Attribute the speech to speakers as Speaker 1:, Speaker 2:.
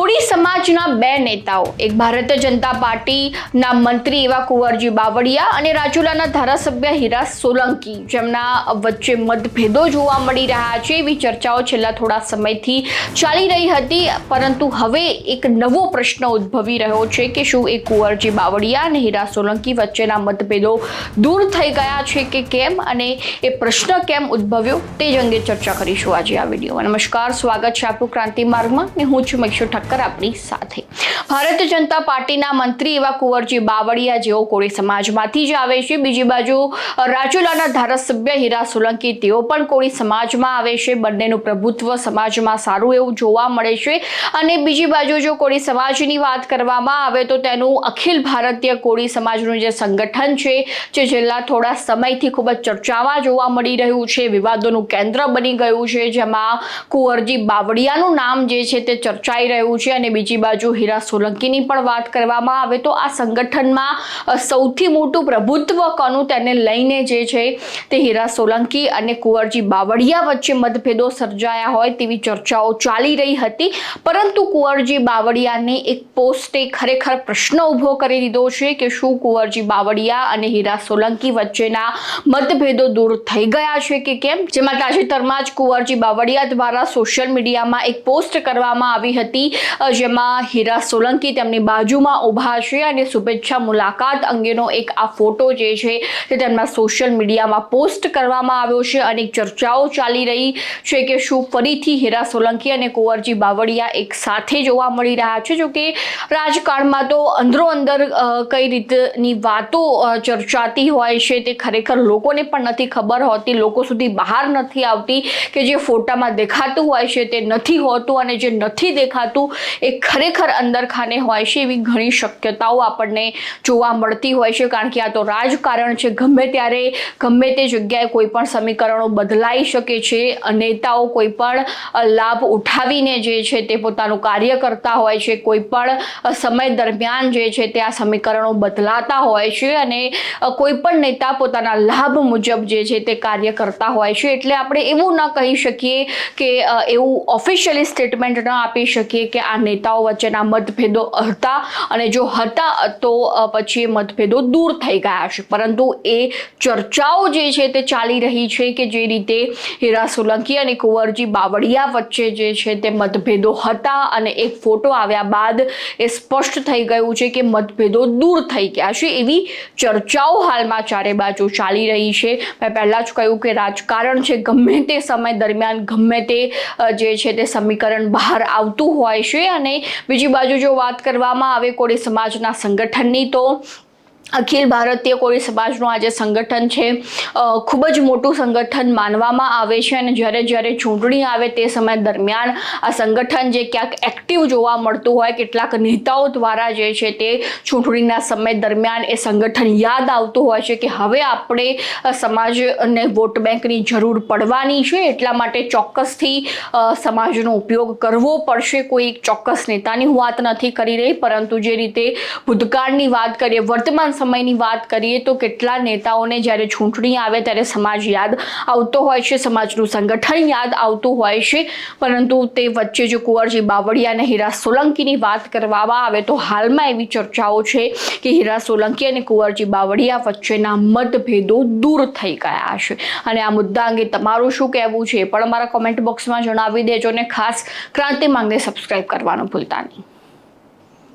Speaker 1: કોળી સમાજના બે નેતાઓ, એક ભારતીય જનતા પાર્ટીના મંત્રી એવા કુંવરજી બાવળિયા અને રાજુલાના ધારાસભ્ય હીરા સોલંકી, જેમના વચ્ચે મતભેદો જોવા મળી રહ્યા છે એવી ચર્ચાઓ છેલ્લા થોડા સમયથી ચાલી રહી હતી. પરંતુ હવે એક નવો પ્રશ્ન ઉદ્ભવી રહ્યો છે કે શું એ કુંવરજી બાવળિયા અને હીરા સોલંકી વચ્ચેના મતભેદો દૂર થઈ ગયા છે કે કેમ, અને એ પ્રશ્ન કેમ ઉદ્ભવ્યો તે જ અંગે ચર્ચા કરીશું આજે આ વિડીયોમાં. નમસ્કાર, સ્વાગત છે આપનું ક્રાંતિ માર્ગમાં અને હું છું ઠક્કર આપણી સાથે. ભારતીય જનતા પાર્ટીના મંત્રી એવા કુંવરજી બાવળિયા, જેઓ કોળી સમાજમાંથી જ આવે છે. બીજી બાજુ રાજુલાના ધારાસભ્ય હીરા સોલંકી, તેઓ પણ કોળી સમાજમાં આવે છે. બંનેનું પ્રભુત્વ સમાજમાં સારું એવું જોવા મળે છે. અને બીજી બાજુ જો કોળી સમાજની વાત કરવામાં આવે તો તેનું અખિલ ભારતીય કોળી સમાજનું જે સંગઠન છે, જે છેલ્લા થોડા સમયથી ખૂબ જ ચર્ચામાં જોવા મળી રહ્યું છે, વિવાદોનું કેન્દ્ર બની ગયું છે, જેમાં કુંવરજી બાવળિયાનું નામ જે છે તે ચર્ચાઈ રહ્યું છે. અને બીજી બાજુ હીરા સોલંકીની પણ વાત કરવામાં આવે તો આ સંગઠનમાં સૌથી મોટું પ્રભુત્વ કોનું, તેને લઈને જે છે તે હીરા સોલંકી અને કુંવરજી બાવળિયા વચ્ચે મતભેદો સર્જાયા હોય તેવી ચર્ચાઓ ચાલી રહી હતી. પરંતુ કુંવરજી બાવળિયાને એક પોસ્ટે ખરેખર પ્રશ્ન ઊભો કરી દીધો છે કે શું કુંવરજી બાવળિયા અને હીરા સોલંકી વચ્ચેના મતભેદો દૂર થઈ ગયા છે કે કેમ, જેમાં તાજેતરમાં જ કુંવરજી બાવળિયા દ્વારા સોશિયલ મીડિયામાં એક પોસ્ટ કરવામાં આવી હતી, જેમાં હીરા સોલંકી તેમની બાજુમાં ઊભા છે અને શુભેચ્છા મુલાકાત અંગેનો એક આ ફોટો જે છે તે તેમના સોશિયલ મીડિયામાં પોસ્ટ કરવામાં આવ્યો છે. અને ચર્ચાઓ ચાલી રહી છે કે શું ફરીથી હીરા સોલંકી અને કુંવરજી બાવળિયા એક સાથે જોવા મળી રહ્યા છે. જો કે રાજકારણમાં તો અંદરો અંદર કઈ રીતની વાતો ચર્ચાતી હોય છે તે ખરેખર લોકોને પણ નથી ખબર હોતી, લોકો સુધી બહાર નથી આવતી, કે જે ફોટામાં દેખાતું હોય છે તે નથી હોતું અને જે નથી દેખાતું એ ખરેખર અંદર ખાને હોય છે. એવી ઘણી શક્યતાઓ આપણને જોવા મળતી હોય છે, કારણ કે આ તો રાજકારણ છે. ગમે ત્યારે ગમે તે જગ્યાએ કોઈ પણ સમીકરણો બદલાઈ શકે છે. નેતાઓ કોઈ પણ લાભ ઉઠાવીને જે છે તે પોતાનું કાર્ય કરતા હોય છે. કોઈ પણ સમય દરમિયાન જે છે તે આ સમીકરણો બદલાતા હોય છે અને કોઈ પણ નેતા પોતાના લાભ મુજબ જે છે તે કાર્ય કરતા હોય છે. એટલે આપણે એવું ન કહી શકીએ કે એવું ઓફિશિયલી સ્ટેટમેન્ટ ન આપી શકીએ કે આ નેતાઓ વચ્ચેના મતભેદો હતા, અને જો હતા તો પછી એ મતભેદો દૂર થઈ ગયા છે. પરંતુ એ ચર્ચાઓ જે છે તે ચાલી રહી છે કે જે રીતે હીરા સોલંકી અને કુંવરજી બાવળિયા વચ્ચે જે છે તે મતભેદો હતા, અને એક ફોટો આવ્યા બાદ એ સ્પષ્ટ થઈ ગયું છે કે મતભેદો દૂર થઈ ગયા છે. એવી ચર્ચાઓ હાલમાં ચારે બાજુ ચાલી રહી છે. મેં પહેલાં જ કહ્યું કે રાજકારણ છે, ગમે તે સમય દરમિયાન ગમે તે જે છે તે સમીકરણ બહાર આવતું હોય છે. અને બીજી બાજુ જો વાત કરવામાં આવે કોળી સમાજના સંગઠનની, તો અખિલ ભારતીય કોળી સમાજનું આ જે સંગઠન છે ખૂબ જ મોટું સંગઠન માનવામાં આવે છે. અને જ્યારે ચૂંટણી આવે તે સમય દરમિયાન આ સંગઠન જે ક્યાંક એક્ટિવ જોવા મળતું હોય, કેટલાક નેતાઓ દ્વારા જે છે તે ચૂંટણીના સમય દરમિયાન એ સંગઠન યાદ આવતું હોય છે કે હવે આપણે સમાજને વોટ બેંકની જરૂર પડવાની છે, એટલા માટે ચોક્કસથી સમાજનો ઉપયોગ કરવો પડશે. કોઈ ચોક્કસ નેતાની હું વાત નથી કરી રહી, પરંતુ જે રીતે ભૂતકાળની વાત કરીએ, વર્તમાન સમયની વાત કરીએ, તો કેટલા નેતાઓને જ્યારે ચૂંટણી આવે ત્યારે સમાજ યાદ આવતો હોય છે, સમાજનું સંગઠન યાદ આવતું હોય છે. પરંતુ તે વચ્ચે જો કુંવરજી બાવળિયા અને હીરા સોલંકીની વાત કરવામાં આવે તો હાલમાં એવી ચર્ચાઓ છે કે હીરા સોલંકી અને કુંવરજી બાવળિયા વચ્ચેના મતભેદો દૂર થઈ ગયા છે. અને આ મુદ્દા અંગે તમારું શું કહેવું છે એ પણ અમારા કોમેન્ટ બોક્સમાં જણાવી દેજો, અને ખાસ ક્રાંતિ માંગને સબસ્ક્રાઇબ કરવાનું ભૂલતા નહીં.